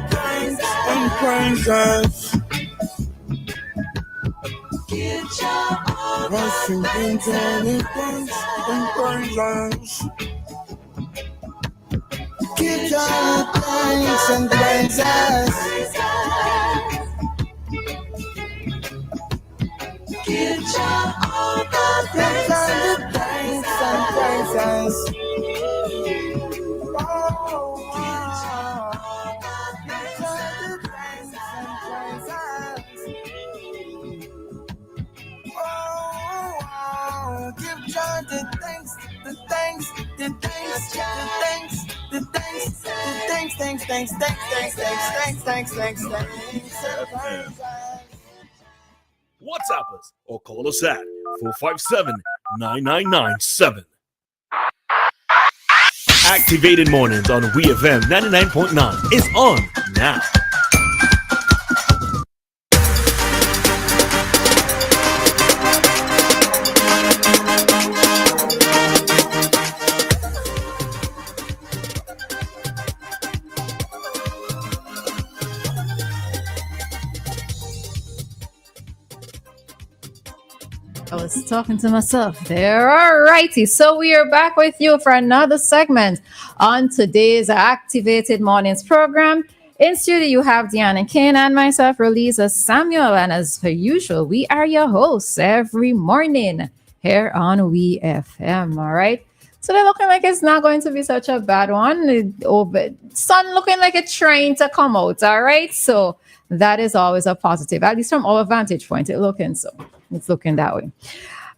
thanks and praises. Rushing into the thanks and praises. Give your thanks and praises. Give all the thanks and praises. Give God the thanks, the thanks, the thanks, the thanks, the thanks, the thanks, thanks, thanks, thanks, thanks, thanks, thanks, thanks. WhatsApp us or call us at 457-9997. Activated Mornings on WEFM 99.9 is on now. I was talking to myself there. All righty. So we are back with you for another segment on today's Activated Mornings program. In studio, you have Dianna, Cain, and myself, Roleza Samuel. And as per usual, we are your hosts every morning here on WEFM. All right. So they're looking like it's not going to be such a bad one. Sun looking like it's trying to come out. All right. So that is always a positive, at least from our vantage point. It's looking that way.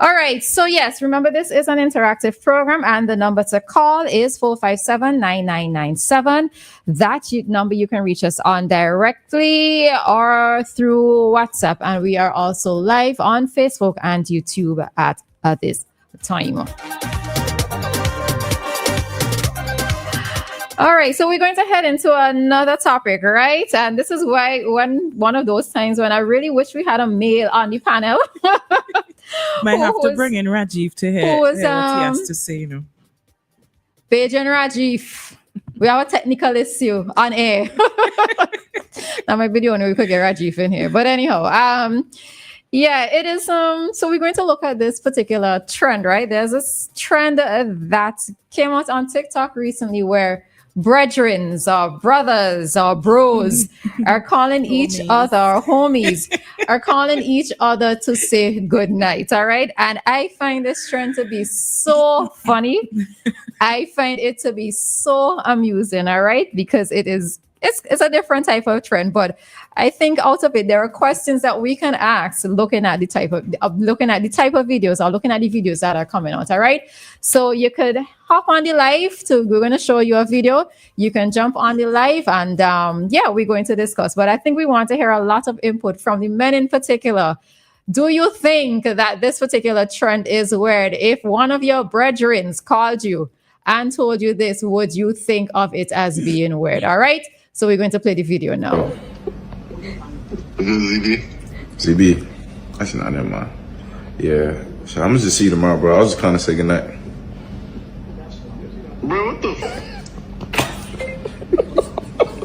All right. So yes, remember this is an interactive program and the number to call is 457-9997. That number you can reach us on directly or through WhatsApp. And we are also live on Facebook and YouTube at this time. All right, so we're going to head into another topic, right? And this is why one of those times when I really wish we had a male on the panel. Might have to bring in Rajiv to hear what he has to say, Bredrin Rajiv, we have a technical issue on air. That might be the only way we could get Rajiv in here. But anyhow, yeah, it is. So we're going to look at this particular trend, right? There's this trend that came out on TikTok recently where brethrens or brothers or bros are calling each other, homies, are calling each other to say good night. All right. And I find this trend to be so funny. I find it to be so amusing. All right. Because it's a different type of trend, but I think out of it there are questions that we can ask looking at the type of videos or looking at the videos that are coming out. All right, so you could hop on the live. We're going to show you a video. You can jump on the live and we're going to discuss. But I think we want to hear a lot of input from the men in particular. Do you think that this particular trend is weird? If one of your brethren called you and told you this, would you think of it as being weird? All right. So we're going to play the video now. Is this ZB? ZB. That's not in mind. Yeah. So I'm gonna just see you tomorrow, bro. I was just kind of say goodnight. Bro, what the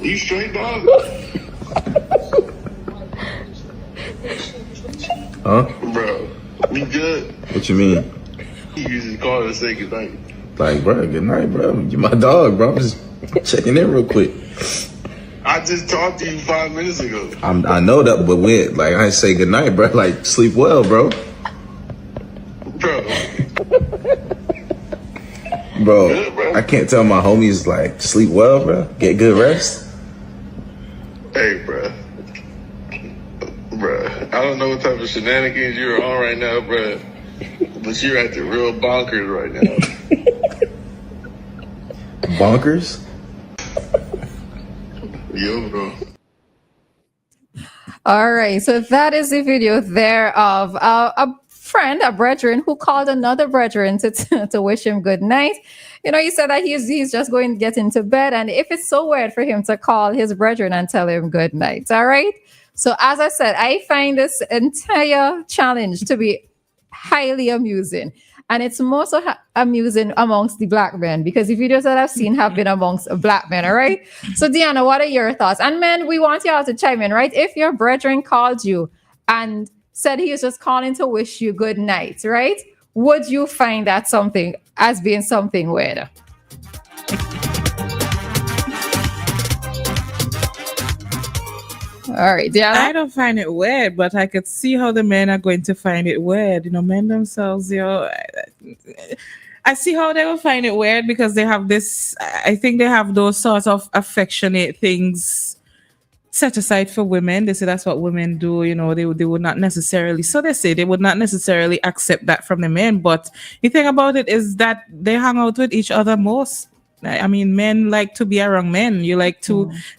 You straight, dog? Huh? Bro, we good? What you mean? You just call and say goodnight. Like, bro, good night, bro. You my dog, bro. I'm just checking in real quick. I just talked to you 5 minutes ago. I know that, but when, like, I say good night, bro. Like, sleep well, bro. Bro. Bro, Good, bro. I can't tell my homies, like, sleep well, bro. Get good rest. Hey, bro. Bro, I don't know what type of shenanigans you're on right now, bro. But you're acting real bonkers right now. Bonkers? Yo, bro. All right, so that is the video there of a friend, a brethren, who called another brethren to wish him good night. You know, he said that he's just going to get into bed, and if it's so weird for him to call his brethren and tell him good night. All right. So as I said, I find this entire challenge to be highly amusing. And it's more so amusing amongst the black men, because the videos that I've seen have been amongst black men, all right? So, Dianna, what are your thoughts? And men, we want y'all to chime in, right? If your brethren called you and said he was just calling to wish you good night, right? Would you find that something as being something weird? All right, Dianna. I don't find it weird, but I could see how the men are going to find it weird. You know, men themselves, I see how they will find it weird because they have this, I think they have those sorts of affectionate things set aside for women. They say that's what women do. You know, they would not necessarily, so they say they would not necessarily accept that from the men. But the thing about it is that they hang out with each other most. I mean, men like to be around men.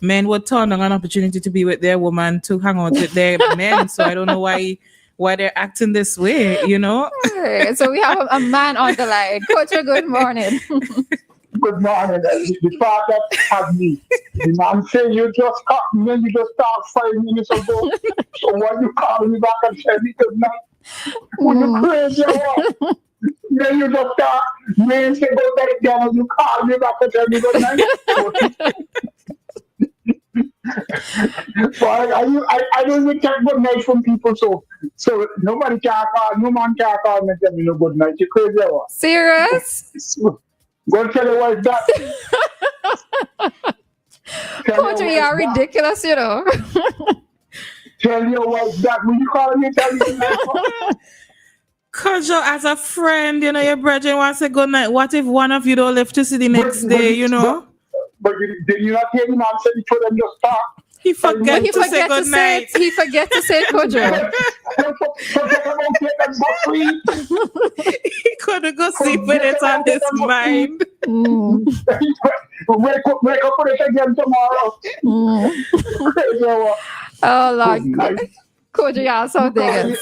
Men would turn on an opportunity to be with their woman to hang out with their men. So I don't know why they're acting this way, you know? Right, so we have a man on the line. Coach, good morning. Good morning. The father had me. The man said, you just cut me and you just start 5 minutes ago. So when you call me back and tell me good night, when you crazy or then you just start, man say good night again and you call me back and tell me good night. So I don't even get good night from people, so nobody can call, no man can call me and tell me no good night. You crazy or what? Serious? Go and tell your wife that. Coach, you are ridiculous, you know. Tell your wife that when you call me, tell me that. Cause as a friend, you know, your brethren wants to good night. What if one of you don't live to see the next day, you know? But did you not hear him answer the two of them just talk? He forget to say good night. He forget to say Kojo. He couldn't go sleep with it on his mind. Wake up for it again tomorrow. Oh Lord, Kojo, y'all so diggers.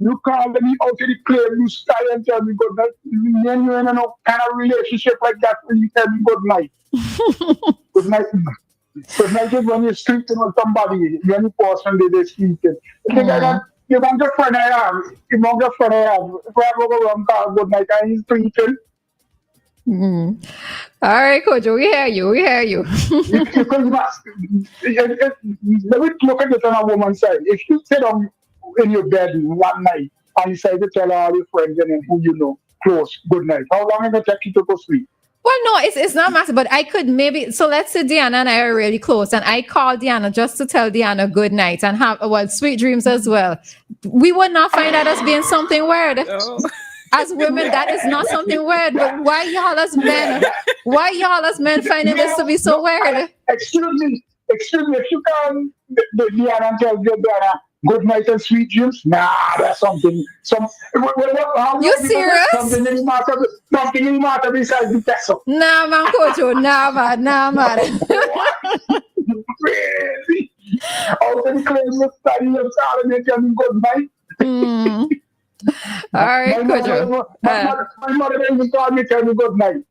You call me out to the claim, you stay and tell me good night. Then you're in no kind of relationship like that when you tell me good night. Good night. Good night is when you're sleeping with somebody, the only person they're sleeping. You want your friend I have. You want your friend I have. If I ever go wrong, call good night and he's sleeping. All right, Kojo, we hear you. Let me look at it on a woman's side. If you sit down in your bed one night and you say to tell all your friends and who you know, close, good night, how long is it take you to go sleep? Well, no, it's not massive, but I could maybe, so let's say Dianna and I are really close and I call Dianna just to tell Dianna good night and have, sweet dreams as well. We would not find that as being something weird. Oh. As women, that is not something weird, but why y'all as men finding this to be so weird? Excuse me, if you can, Dianna and tell Dianna, good night and sweet dreams. Nah, that's something. You serious? Something in the matter besides the vessel. Nah, man, Kojo. Nah, man. You crazy. Out in the claim you study and start and tell me good night. All right, Kojo. My mother even told me tell me good night.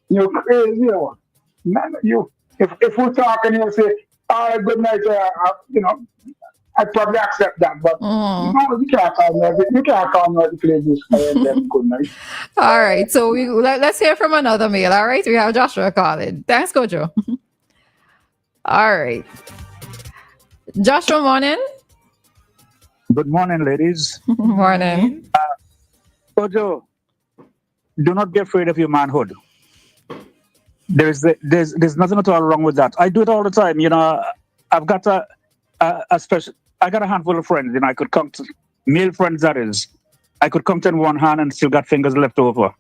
You're crazy, you. If we're talking, you say, all right, good night, I'd probably accept that, but you can't call me to play this good night. All right, so let's hear from another male. All right, we have Joshua calling. Thanks, Kojo. All right, Joshua, morning. Good morning, ladies. Morning. Kojo, do not be afraid of your manhood. There's nothing at all wrong with that. I do it all the time. You know, I've got I got a handful of friends, I could count, male friends that is. I could count in one hand and still got fingers left over.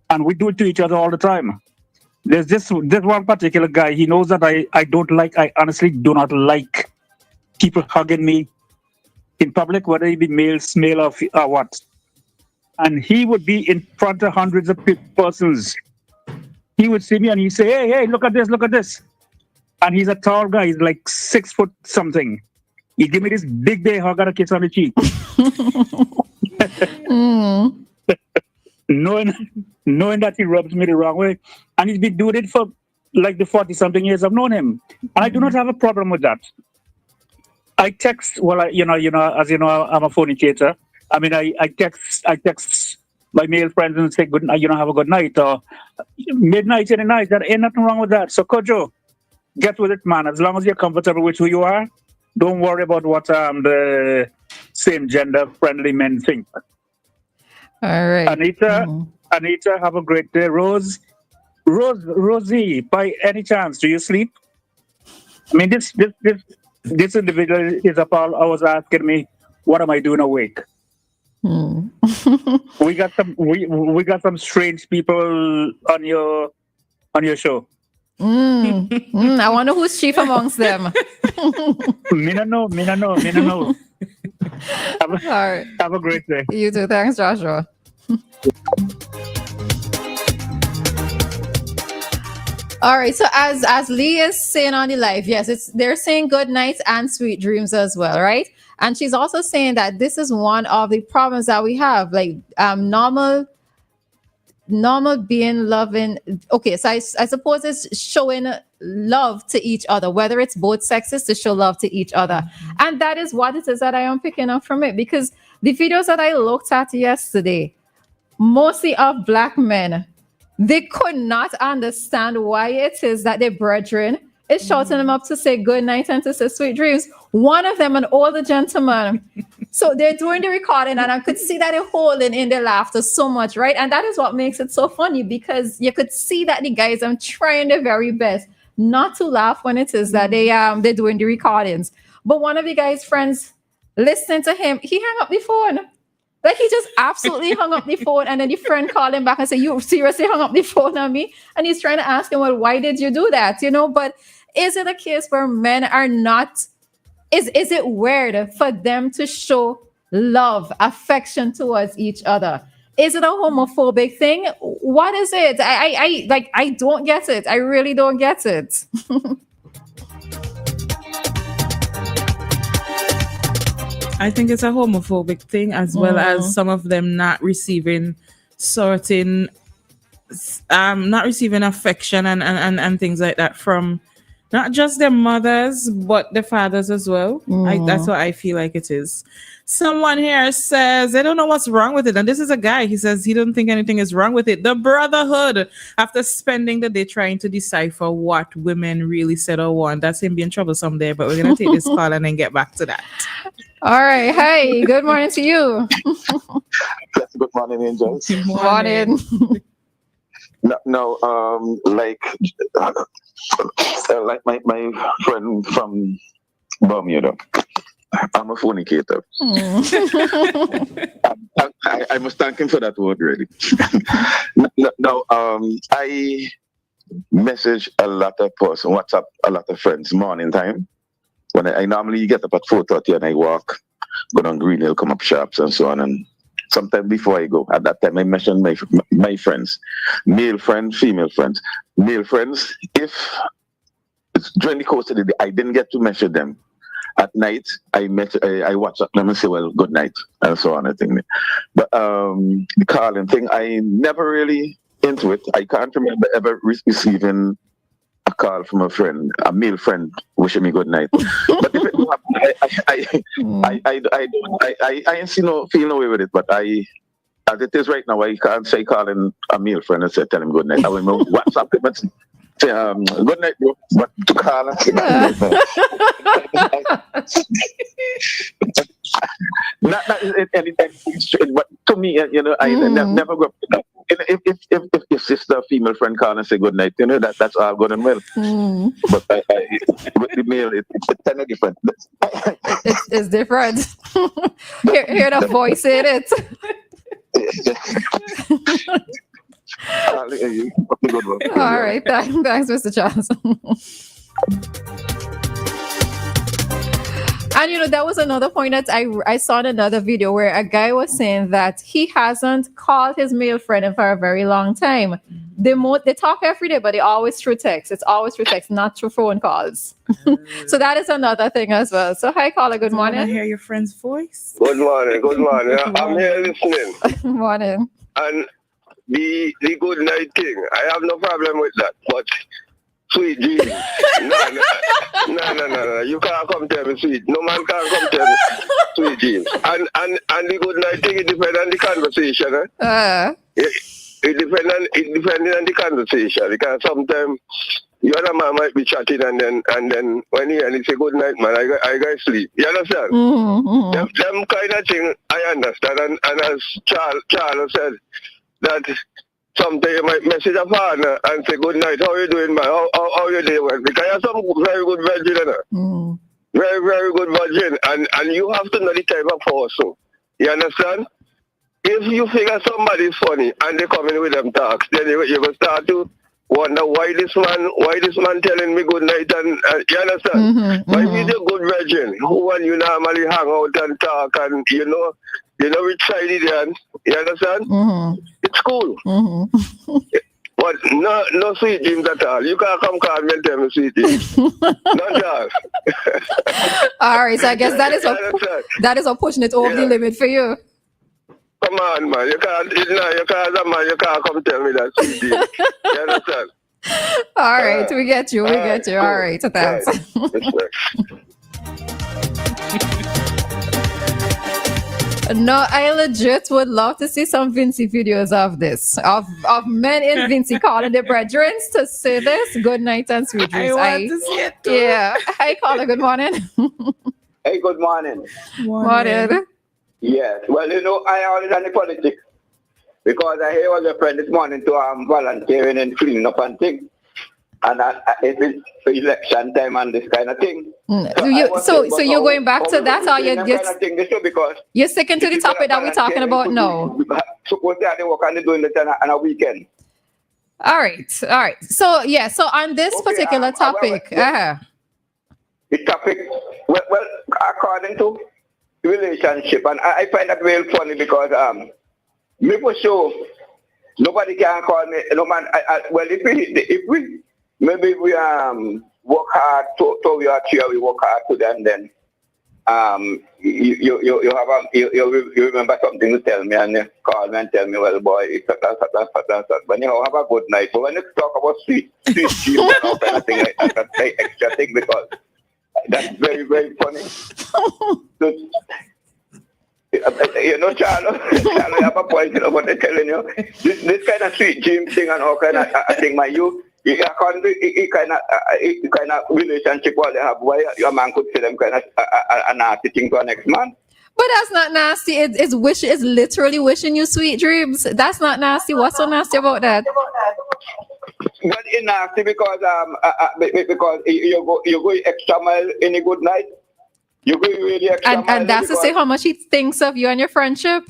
And we do it to each other all the time. There's this one particular guy, he knows that I honestly do not like people hugging me in public, whether it be male or what. And he would be in front of hundreds of persons. He would see me and he'd say, hey, look at this. And he's a tall guy, he's like 6 foot something. He give me this big hug and a kiss on the cheek. Knowing that he rubs me the wrong way. And he's been doing it for like the 40-something years I've known him. And I do not have a problem with that. I text, as you know, I'm a fornicator. I mean, I text my male friends and say good night, have a good night, or midnight in the night. There ain't nothing wrong with that. So Kojo, get with it, man. As long as you're comfortable with who you are, don't worry about what the same gender friendly men think. All right. Anita, have a great day. Rosie, by any chance, do you sleep? I mean, this individual is up all hours asking me, what am I doing awake? we got some strange people on your show. I wonder who's chief amongst them. Me no know. All right. Have a great day. You too. Thanks, Joshua. All right. So as Lee is saying on the live, yes, they're saying good nights and sweet dreams as well, right? And she's also saying that this is one of the problems that we have, like normal being loving. Okay, so I suppose it's showing love to each other, whether it's both sexes to show love to each other. And that is what it is that I am picking up from it, because the videos that I looked at yesterday, mostly of Black men, they could not understand why it is that their brethren is shouting them up to say good night and to say sweet dreams. One of them, an older gentleman. So they're doing the recording, and I could see that they're holding in their laughter so much, right? And that is what makes it so funny, because you could see that the guys are trying their very best not to laugh when it is that they're doing the recordings. But one of the guy's friends, listening to him, he hung up the phone. Like, he just absolutely hung up the phone, and then the friend called him back and said, you seriously hung up the phone on me? And he's trying to ask him, well, why did you do that? But is it a case where men are not, is it weird for them to show love, affection towards each other? Is it a homophobic thing? What is it? I don't get it. I really don't get it. I think it's a homophobic thing, as well as some of them not receiving affection and things like that from not just their mothers, but the fathers as well. That's what I feel like it is. Someone here says, I don't know what's wrong with it. And this is a guy. He says he doesn't think anything is wrong with it. The brotherhood, after spending the day trying to decipher what women really said or want. That's him being troublesome there, but we're going to take this call and then get back to that. All right. Hi. Good morning to you. Good morning, angels. Good morning. No, like my friend from Bermuda, I'm a fornicator. I must thank him for that word, really. No, I message a lot of person, WhatsApp a lot of friends morning time. When I normally get up at 4:30 and I walk, go down Green Hill, come up Sharps and so on. And sometime before I go, at that time I mention my friends, male friends, female friends. Male friends, if it's during the course of the day I didn't get to measure them, at night I WhatsApp them and say, well, good night and so on. I think, but the calling thing, I never really into it. I can't remember ever receiving a call from a friend, a male friend, wishing me good night. But if it I ain't feel no way with it. But as it is right now, I can't say calling a male friend and say tell him good night. I will WhatsApp him and say good night, bro. But to call and say not anything straight, but to me, I never go up to that. If sister, female friend call and say good night, that's all good and well. But with the male, it's kind of different. It's different. hear the voice in it. All right, thanks, Mr. Johnson. And that was another point that I saw in another video where a guy was saying that he hasn't called his male friend for a very long time. They talk every day, but they always through text. It's always through text, not through phone calls. So that is another thing as well. So hi, caller. Good morning. I hear your friend's voice. Good morning. I'm here listening. Good morning. And the good night thing, I have no problem with that. But sweet dreams. No. You can't come tell me sweet. No man can't come tell me sweet dreams. And the good night thing, it depends on the conversation. It depends on the conversation, because sometimes the other man might be chatting and then when he say good night, man, I got sleep. You understand? Them kind of thing I understand, and as Charles said, that sometimes you might message a partner and say good night, how you doing, man? How you doing? Because you have some very good virgin, you know? Very, very good virgin, and you have to know the type of person. You understand? If you figure somebody's funny and they come in with them talks, then you will start to wonder why this man telling me good night, and you understand? But if he's a good virgin who and you normally hang out and talk and you know which side it is, you understand? It's cool. But no sweet dreams at all. You can't come call me and tell me sweet dreams. Not that. All right, so I guess that is a pushing it over the limit for you. Come on, man. You can't come tell me that sweet dreams. You understand? All right, we get you. Cool. All right, so thanks. No, I legit would love to see some Vinci videos of this, of men in Vinci calling their brethren to say this. Good night and sweet dreams. I want to see it too. Yeah. Hi, caller. Good morning. Hey, good morning. Morning. Yes. Well, I always on the politics because I hear was a friend this morning to volunteering and cleaning up and things. And it's election time and this kind of thing. So you're going back to that, or you're sticking to the topic that we're talking about now? Suppose they are working and doing it on a weekend. All right. So on this particular topic, the topic, well, according to relationship, and I find that very funny because me for sure nobody can call me. No man. Well, if we maybe we work hard to we are here, we work hard to them, then you remember something to tell me and you call me and tell me, well boy, it's that. But you have a good night. But when you talk about sweet dreams and all kind of thing, that's an extra thing because that's very, very funny. So, Charlo, you have a point, what they're telling you. This kind of sweet dream thing and all kind of thing, it kind of relationship what they have, why your man could say them kind of a nasty thing to our next man. But that's not nasty. It's literally wishing you sweet dreams. That's not nasty. What's so nasty about that? Well, it's nasty because you go extra mile in a good night. You go really extra mile. And that's to say how much he thinks of you and your friendship.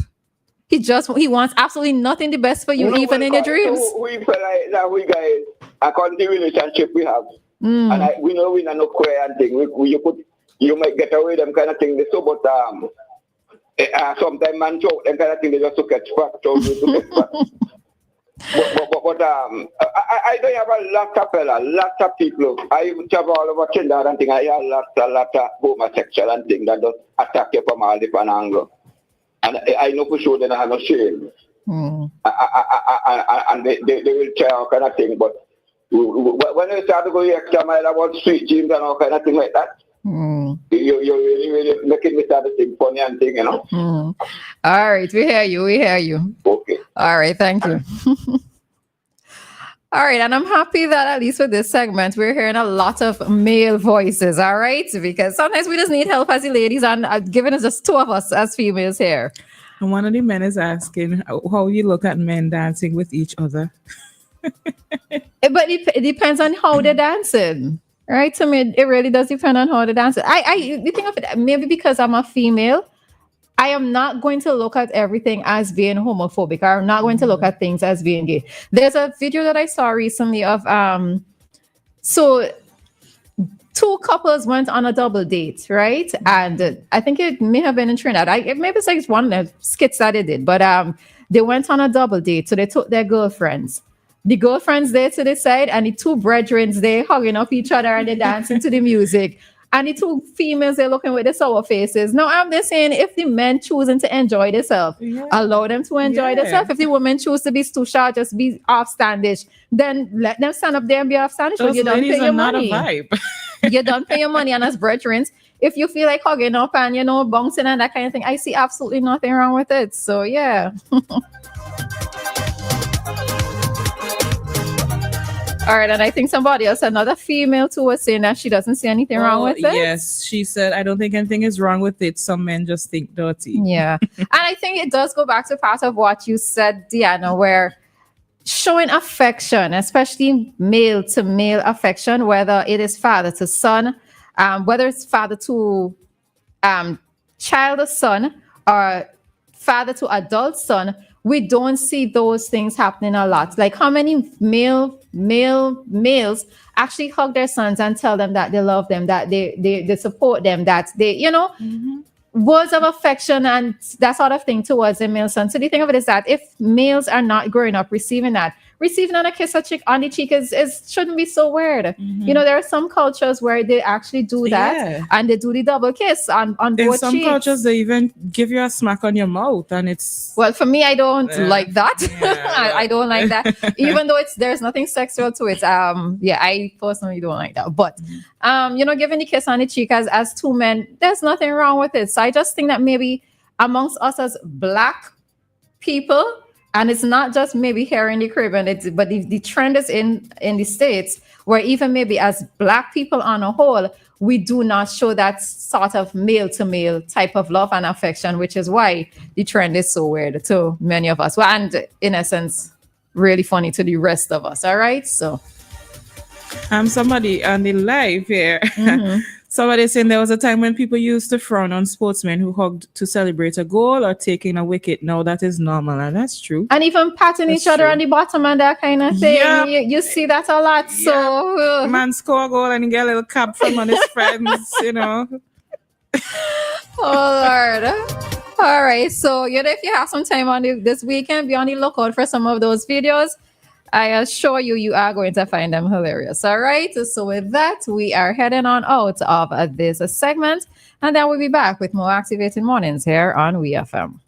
He wants absolutely nothing the best for you, even in your dreams. We guys, according to the relationship we have, and we know we are not queer and thing. You might get away them kind of thing. So, but sometimes man talk them kind of thing. They just to catch back. But I don't have a lot of people. I travel all over Trinidad and thing. I have a lot of homosexual and thing that just attack you from all different angles. And I know for sure they have no shame. And they will try all kind of thing. But when you start to go extra mile about sweet dreams and all kind of thing like that, you're really making me start to think funny and thing, you know. All right, we hear you. Okay. All right, thank you. All right, and I'm happy that at least with this segment, we're hearing a lot of male voices, all right? Because sometimes we just need help as the ladies, and given us just two of us as females here. And one of the men is asking how you look at men dancing with each other. But it depends on how they're dancing, right? To me, it really does depend on how they're dancing. You think of it, maybe because I'm a female, I am not going to look at everything as being homophobic. I'm not going to look at things as being gay. There's a video that I saw recently of so two couples went on a double date, right? And I think it may have been in Trinidad. Maybe it's like one of the skits that they did, but they went on a double date. So they took their girlfriends. The girlfriends there to the side and the two brethren there hugging up each other and they dancing to the music. and the two females they're looking with the sour faces. No, I'm just saying if the men choosing to enjoy themselves, allow them to enjoy themselves. If the women choose to be too shy, just be offstandish, then let them stand up there and be offstandish. Those But you don't ladies pay your are not money. a vibe. You don't pay your money, and as brethren, if you feel like hugging up and bouncing and that kind of thing, I see absolutely nothing wrong with it. So yeah. All right, and I think somebody else, another female too, was saying that she doesn't see anything wrong with it. Yes, she said, I don't think anything is wrong with it. Some men just think dirty. Yeah. And I think it does go back to part of what you said, Dianna, where showing affection, especially male to male affection, whether it is father to son, whether it's father to child or son, or father to adult son, we don't see those things happening a lot. Like how many males actually hug their sons and tell them that they love them, that they support them, that they, words of affection and that sort of thing towards a male son. So the thing of it is that if males are not growing up receiving on a kiss on the cheek is shouldn't be so weird. There are some cultures where they actually do that and they do the double kiss on both cheeks. In some cultures, they even give you a smack on your mouth, and it's well, for me, I don't like that. I don't like that, even though there's nothing sexual to it. I personally don't like that. But giving the kiss on the cheek as two men, there's nothing wrong with it. So I just think that maybe amongst us as Black people. And it's not just maybe here in the Caribbean, but the trend is in the States, where even maybe as Black people on a whole, we do not show that sort of male-to-male type of love and affection, which is why the trend is so weird to many of us. Well, and in essence, really funny to the rest of us. All right, so. Somebody on the live here. Somebody saying there was a time when people used to frown on sportsmen who hugged to celebrate a goal or taking a wicket. Now that is normal, and that's true. And even patting each other on the bottom and that kind of thing. Yep. You see that a lot. So man score a goal and get a little cap from on his friends, Oh Lord. All right. So if you have some time on this weekend, be on the lookout for some of those videos. I assure you are going to find them hilarious. All right. So with that, we are heading on out of this segment, and then we'll be back with more Activating Mornings here on WEFM.